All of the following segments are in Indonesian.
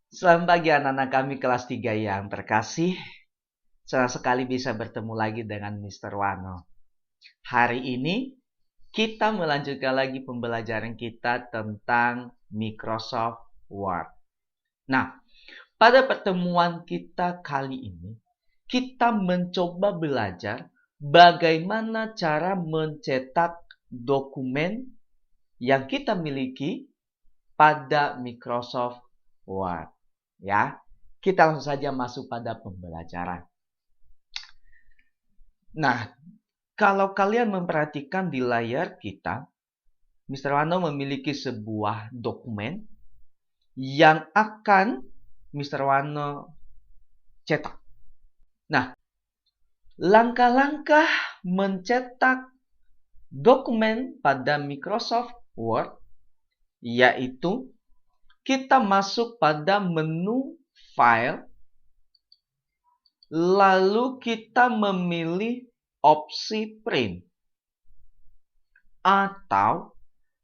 Selamat pagi anak-anak kami kelas 3 yang terkasih. Senang sekali bisa bertemu lagi dengan Mr. Wano. Hari ini kita melanjutkan lagi pembelajaran kita tentang Microsoft Word. Nah, pada pertemuan kita kali ini, kita mencoba belajar bagaimana cara mencetak dokumen yang kita miliki pada Microsoft Word. Ya, kita langsung saja masuk pada pembelajaran. Nah, kalau kalian memperhatikan di layar kita, Mr. Wano memiliki sebuah dokumen yang akan Mr. Wano cetak. Nah, langkah-langkah mencetak dokumen pada Microsoft Word yaitu kita masuk pada menu File, lalu kita memilih opsi Print. Atau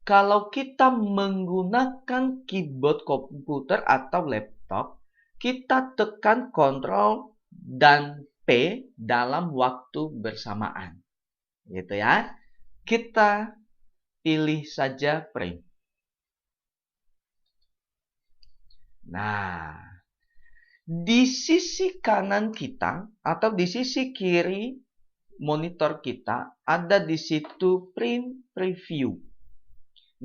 kalau kita menggunakan keyboard komputer atau laptop, kita tekan Ctrl dan P dalam waktu bersamaan. Gitu ya. Kita pilih saja Print. Nah, di sisi kanan kita atau di sisi kiri monitor kita ada di situ Print Preview.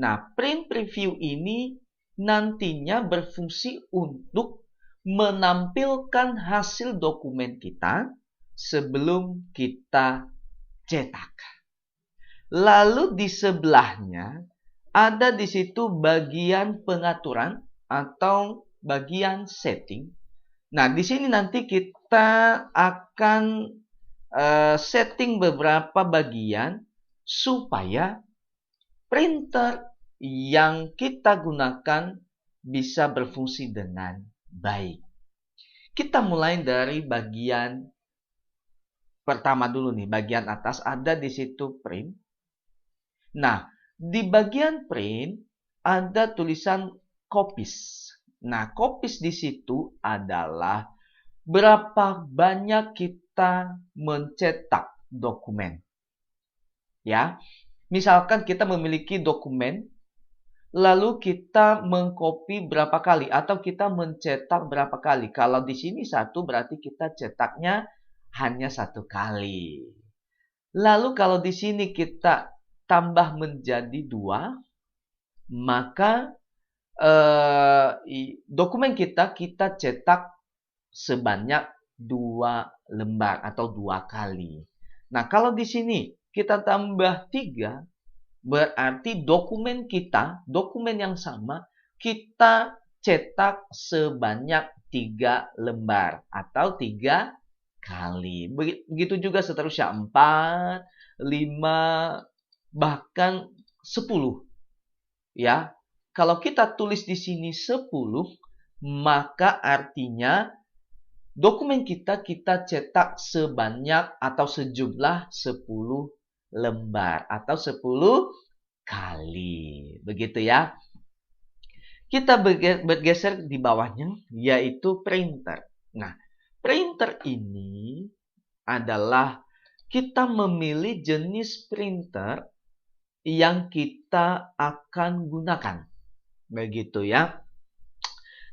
Nah, Print Preview ini nantinya berfungsi untuk menampilkan hasil dokumen kita sebelum kita cetak. Lalu di sebelahnya ada di situ bagian pengaturan atau bagian setting. Nah, di sini nanti kita akan setting beberapa bagian supaya printer yang kita gunakan bisa berfungsi dengan baik. Kita mulai dari bagian pertama dulu nih, bagian atas ada di situ print. Nah, di bagian print ada tulisan copies. Nah, copies di situ adalah berapa banyak kita mencetak dokumen. Ya, misalkan kita memiliki dokumen, lalu kita mengcopy berapa kali atau kita mencetak berapa kali. Kalau di sini 1 berarti kita cetaknya hanya 1 kali. Lalu kalau di sini kita tambah menjadi 2, maka dokumen kita cetak sebanyak 2 lembar atau 2 kali. Nah, kalau di sini kita tambah 3, berarti dokumen yang sama, kita cetak sebanyak 3 lembar atau 3 kali. Begitu juga seterusnya 4, 5, bahkan 10. Ya, kalau kita tulis di sini 10, maka artinya dokumen kita cetak sebanyak atau sejumlah 10 lembar atau 10 kali. Begitu ya. Kita bergeser di bawahnya yaitu printer. Nah, printer ini adalah kita memilih jenis printer yang kita akan gunakan. Begitu ya.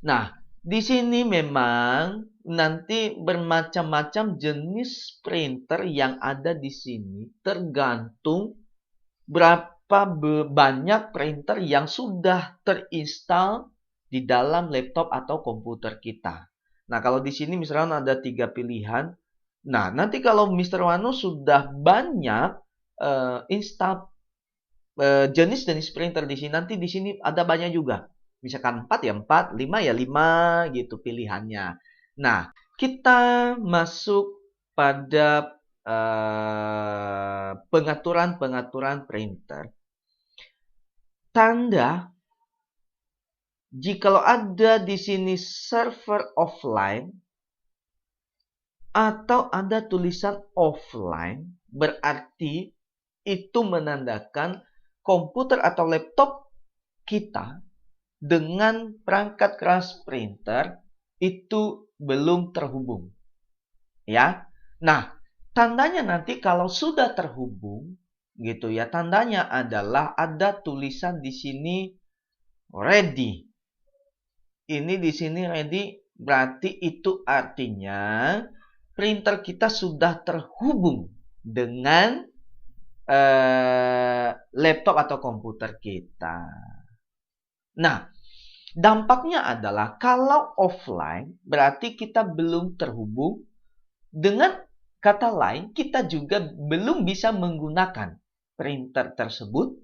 Nah, di sini memang nanti bermacam-macam jenis printer yang ada di sini tergantung berapa banyak printer yang sudah terinstall di dalam laptop atau komputer kita. Nah, kalau di sini misalnya ada 3 pilihan. Nah, nanti kalau Mr. Wano sudah banyak install jenis-jenis printer di sini, nanti di sini ada banyak juga. Misalkan 4 ya 4, 5 ya 5 gitu pilihannya. Nah, kita masuk pada pengaturan printer. Tanda jikalau ada di sini server offline atau ada tulisan offline, berarti itu menandakan komputer atau laptop kita dengan perangkat keras printer itu belum terhubung. Ya. Nah, tandanya nanti kalau sudah terhubung gitu ya, tandanya adalah ada tulisan di sini ready. Ini di sini ready berarti itu artinya printer kita sudah terhubung dengan laptop atau komputer kita. Nah, dampaknya adalah kalau offline berarti kita belum terhubung. Dengan kata lain, kita juga belum bisa menggunakan printer tersebut.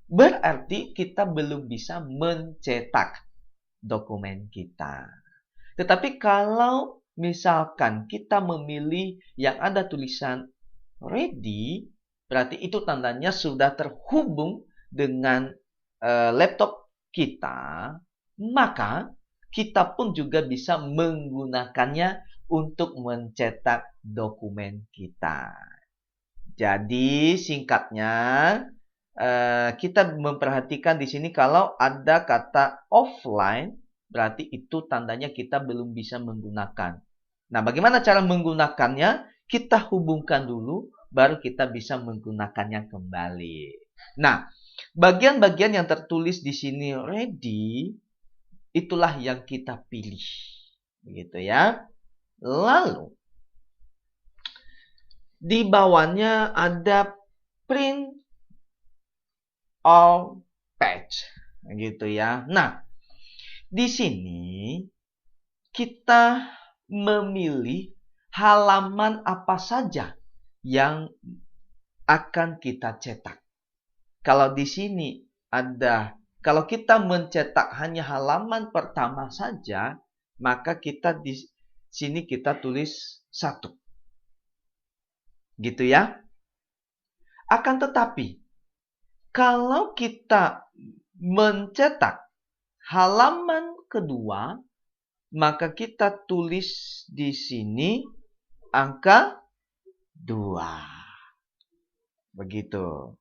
Berarti kita belum bisa mencetak dokumen kita. Tetapi kalau misalkan kita memilih yang ada tulisan ready, berarti itu tandanya sudah terhubung dengan laptop kita, maka kita pun juga bisa menggunakannya untuk mencetak dokumen kita. Jadi singkatnya kita memperhatikan di sini kalau ada kata offline, berarti itu tandanya kita belum bisa menggunakan. Nah, bagaimana cara menggunakannya? Kita hubungkan dulu, baru kita bisa menggunakannya kembali. Nah, bagian-bagian yang tertulis di sini ready, itulah yang kita pilih. Begitu ya. Lalu, di bawahnya ada print all page. Gitu ya. Nah, di sini kita memilih halaman apa saja yang akan kita cetak. Kalau di sini ada, kalau kita mencetak hanya halaman pertama saja, maka kita di sini kita tulis 1. Gitu ya. Akan tetapi, kalau kita mencetak halaman kedua, maka kita tulis di sini angka 2. Begitu.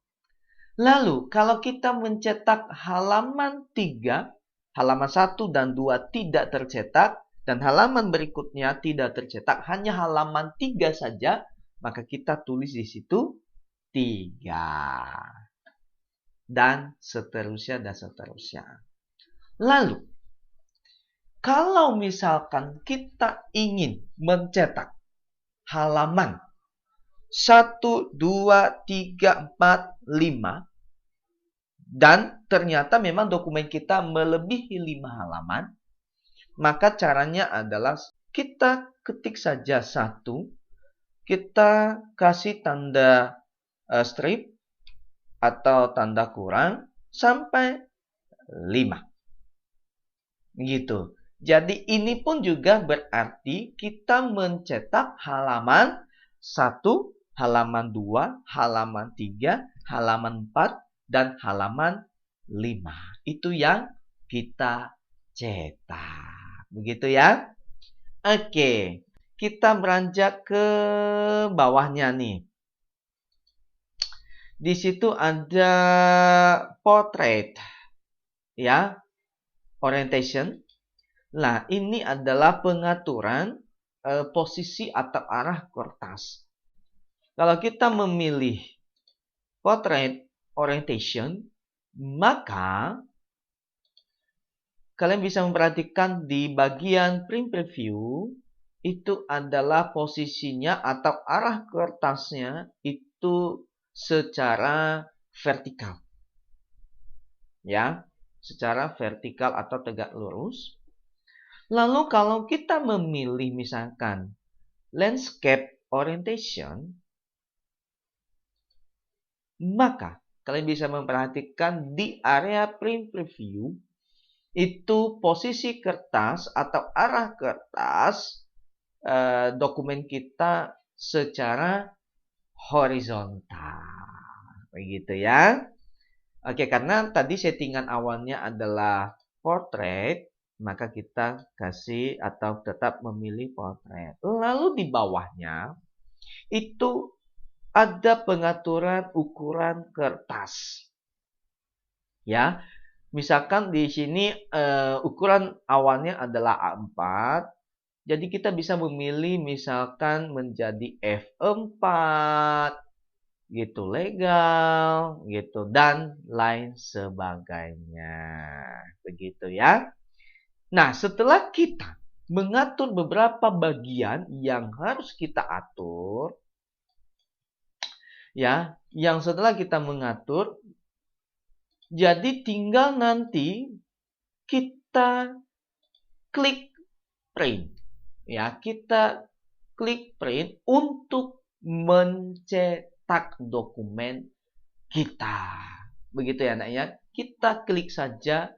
Lalu, kalau kita mencetak halaman 3, halaman 1 dan 2 tidak tercetak, dan halaman berikutnya tidak tercetak, hanya halaman 3 saja, maka kita tulis di situ 3. Dan seterusnya, dan seterusnya. Lalu, kalau misalkan kita ingin mencetak halaman 1, 2, 3, 4, 5, dan ternyata memang dokumen kita melebihi 5 halaman, maka caranya adalah kita ketik saja 1, kita kasih tanda strip atau tanda kurang sampai 5. Gitu. Jadi ini pun juga berarti kita mencetak halaman 1, halaman 2, halaman 3, halaman 4, dan halaman 5. Itu yang kita cetak. Begitu ya. Oke. Kita beranjak ke bawahnya nih. Di situ ada portrait. Ya. Orientation. Nah, ini adalah pengaturan posisi atau arah kertas. Kalau kita memilih portrait orientation, maka kalian bisa memperhatikan di bagian print preview itu adalah posisinya atau arah kertasnya itu secara vertikal. Ya, secara vertikal atau tegak lurus. Lalu kalau kita memilih misalkan landscape orientation, maka kalian bisa memperhatikan di area print preview itu posisi kertas atau arah kertas dokumen kita secara horizontal. Begitu ya. Oke, karena tadi settingan awalnya adalah portrait, maka kita kasih atau tetap memilih portrait. Lalu di bawahnya itu ada pengaturan ukuran kertas. Ya. Misalkan di sini ukuran awalnya adalah A4. Jadi kita bisa memilih misalkan menjadi F4 gitu, legal gitu, dan lain sebagainya. Begitu ya. Nah, setelah kita mengatur beberapa bagian yang harus kita atur, ya, yang setelah kita mengatur, jadi tinggal nanti kita klik print. Ya, kita klik print untuk mencetak dokumen kita. Begitu ya, Nak ya. Kita klik saja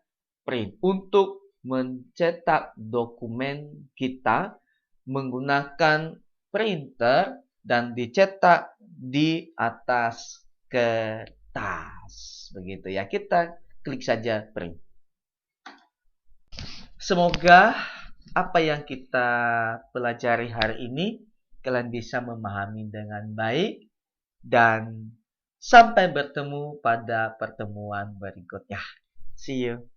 print untuk mencetak dokumen kita menggunakan printer dan dicetak di atas kertas. Begitu ya. Kita klik saja print. Semoga apa yang kita pelajari hari ini kalian bisa memahami dengan baik, dan sampai bertemu pada pertemuan berikutnya. See you.